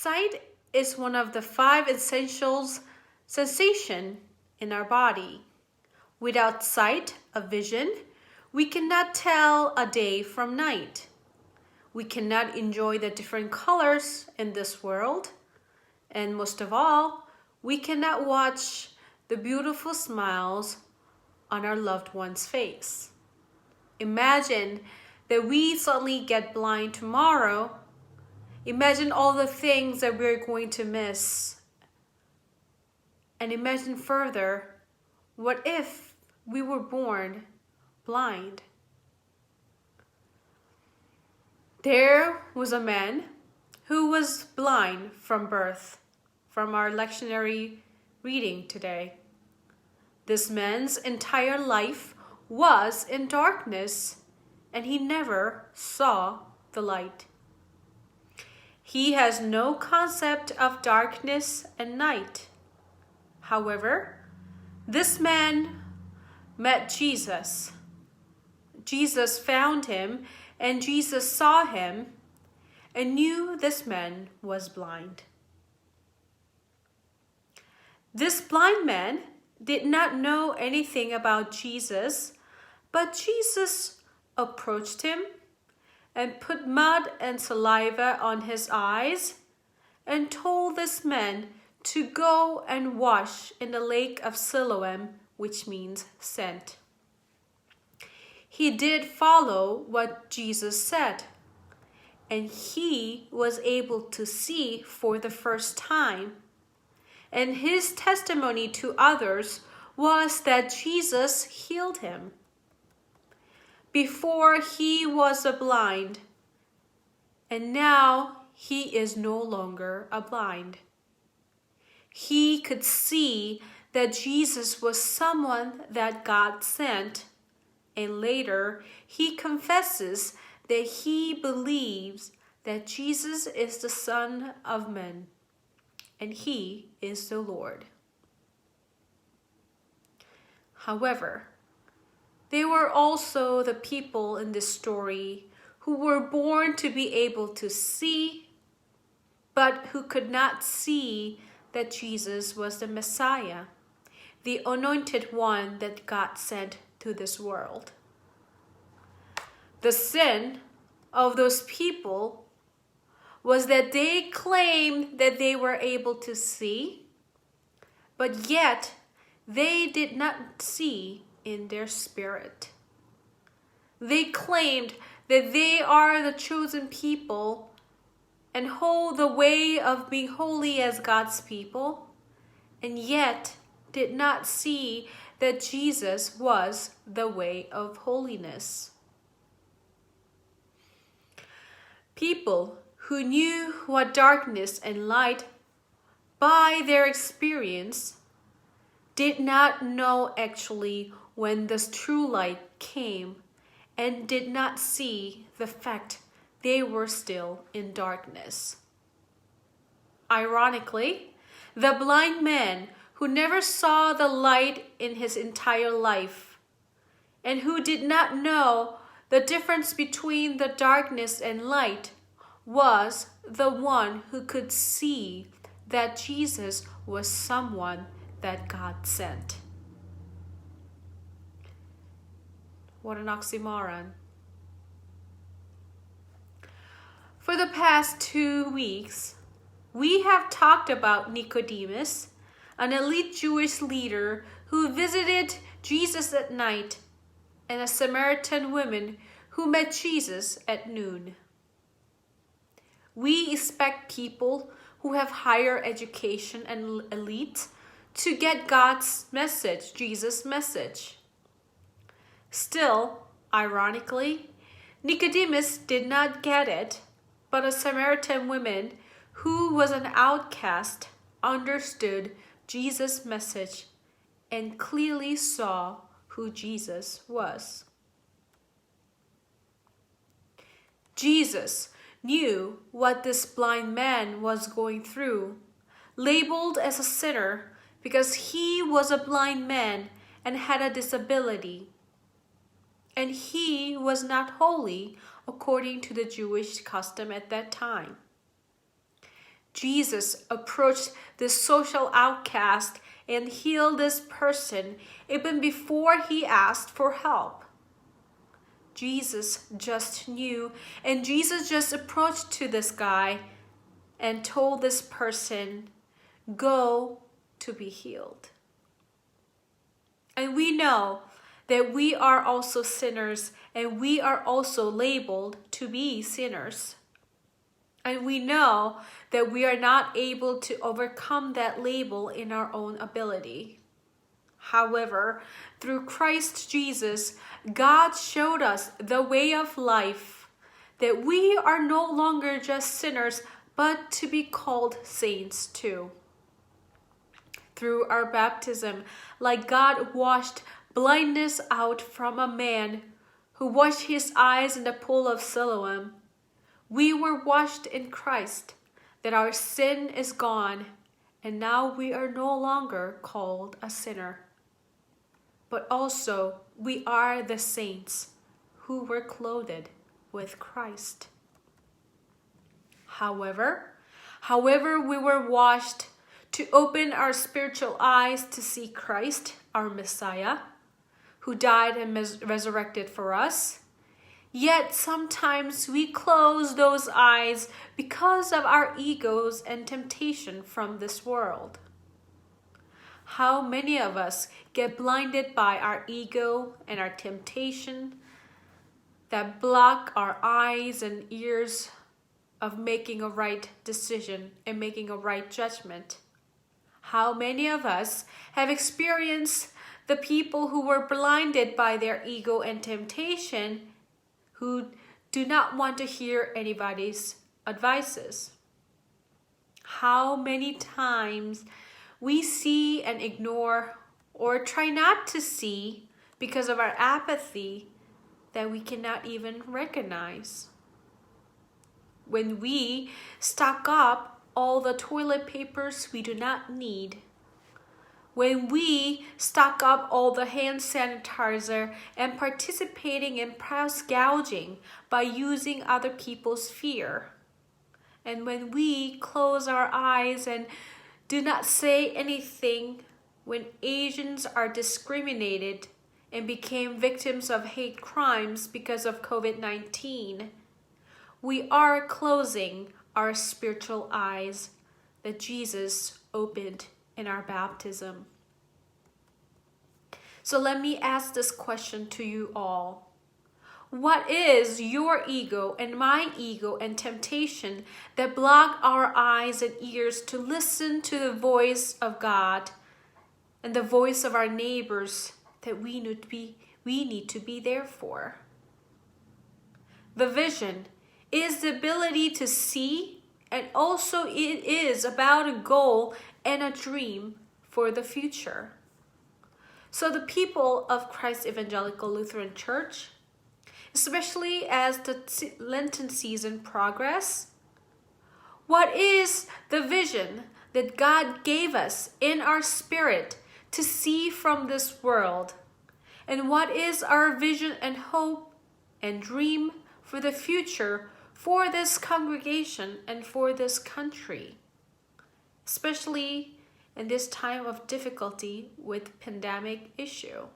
Sight is one of the 5 essential sensations in our body. Without sight, a vision, we cannot tell a day from night. We cannot enjoy the different colors in this world. And most of all, we cannot watch the beautiful smiles on our loved one's face. Imagine that we suddenly get blind tomorrow. Imagine all the things that we're going to miss. And imagine further, what if we were born blind? There was a man who was blind from birth, from our lectionary reading today. This man's entire life was in darkness, and he never saw the light. He has no concept of darkness and night. However, this man met Jesus. Jesus found him, and Jesus saw him and knew this man was blind. This blind man did not know anything about Jesus, but Jesus approached him and put mud and saliva on his eyes and told this man to go and wash in the lake of Siloam, which means sent. He did follow what Jesus said, and he was able to see for the first time. And his testimony to others was that Jesus healed him. Before he was a blind, and now he is no longer a blind. He could see that Jesus was someone that God sent, and later he confesses that he believes that Jesus is the Son of Man, and he is the Lord. However, there were also the people in this story who were born to be able to see, but who could not see that Jesus was the Messiah, the anointed one that God sent to this world. The sin of those people was that they claimed that they were able to see, but yet they did not see in their spirit. They claimed that they are the chosen people and hold the way of being holy as God's people, and yet did not see that Jesus was the way of holiness. People who knew what darkness and light by their experience did not know actually when this true light came, and did not see the fact they were still in darkness. Ironically, the blind man who never saw the light in his entire life, and who did not know the difference between the darkness and light, was the one who could see that Jesus was someone that God sent. What an oxymoron. For the past 2 weeks, we have talked about Nicodemus, an elite Jewish leader who visited Jesus at night, and a Samaritan woman who met Jesus at noon. We expect people who have higher education and elite to get God's message, Jesus' message. Still, ironically, Nicodemus did not get it, but a Samaritan woman who was an outcast understood Jesus' message and clearly saw who Jesus was. Jesus knew what this blind man was going through, labeled as a sinner because he was a blind man and had a disability. And he was not holy according to the Jewish custom at that time. Jesus approached this social outcast and healed this person even before he asked for help. Jesus just knew, and Jesus just approached to this guy and told this person, go to be healed. And we know that we are also sinners, and we are also labeled to be sinners. And we know that we are not able to overcome that label in our own ability. However, through Christ Jesus, God showed us the way of life, that we are no longer just sinners, but to be called saints too. Through our baptism, like God washed blindness out from a man who washed his eyes in the pool of Siloam, we were washed in Christ, that our sin is gone, and now we are no longer called a sinner. But also we are the saints who were clothed with Christ. However, we were washed to open our spiritual eyes to see Christ, our Messiah, who died and resurrected for us. Yet sometimes we close those eyes because of our egos and temptation from this world. How many of us get blinded by our ego and our temptation that block our eyes and ears of making a right decision and making a right judgment? How many of us have experienced the people who were blinded by their ego and temptation, who do not want to hear anybody's advices? How many times we see and ignore or try not to see because of our apathy that we cannot even recognize? When we stock up all the toilet papers we do not need, when we stock up all the hand sanitizer and participating in price gouging by using other people's fear, and when we close our eyes and do not say anything when Asians are discriminated and became victims of hate crimes because of COVID-19, we are closing our spiritual eyes that Jesus opened in our baptism. So let me ask this question to you all. What is your ego and my ego and temptation that block our eyes and ears to listen to the voice of God and the voice of our neighbors that we need to be there for? The vision is the ability to see, and also it is about a goal and a dream for the future. So the people of Christ Evangelical Lutheran Church, especially as the Lenten season progress, what is the vision that God gave us in our spirit to see from this world? And what is our vision and hope and dream for the future for this congregation and for this country, especially in this time of difficulty with pandemic issue?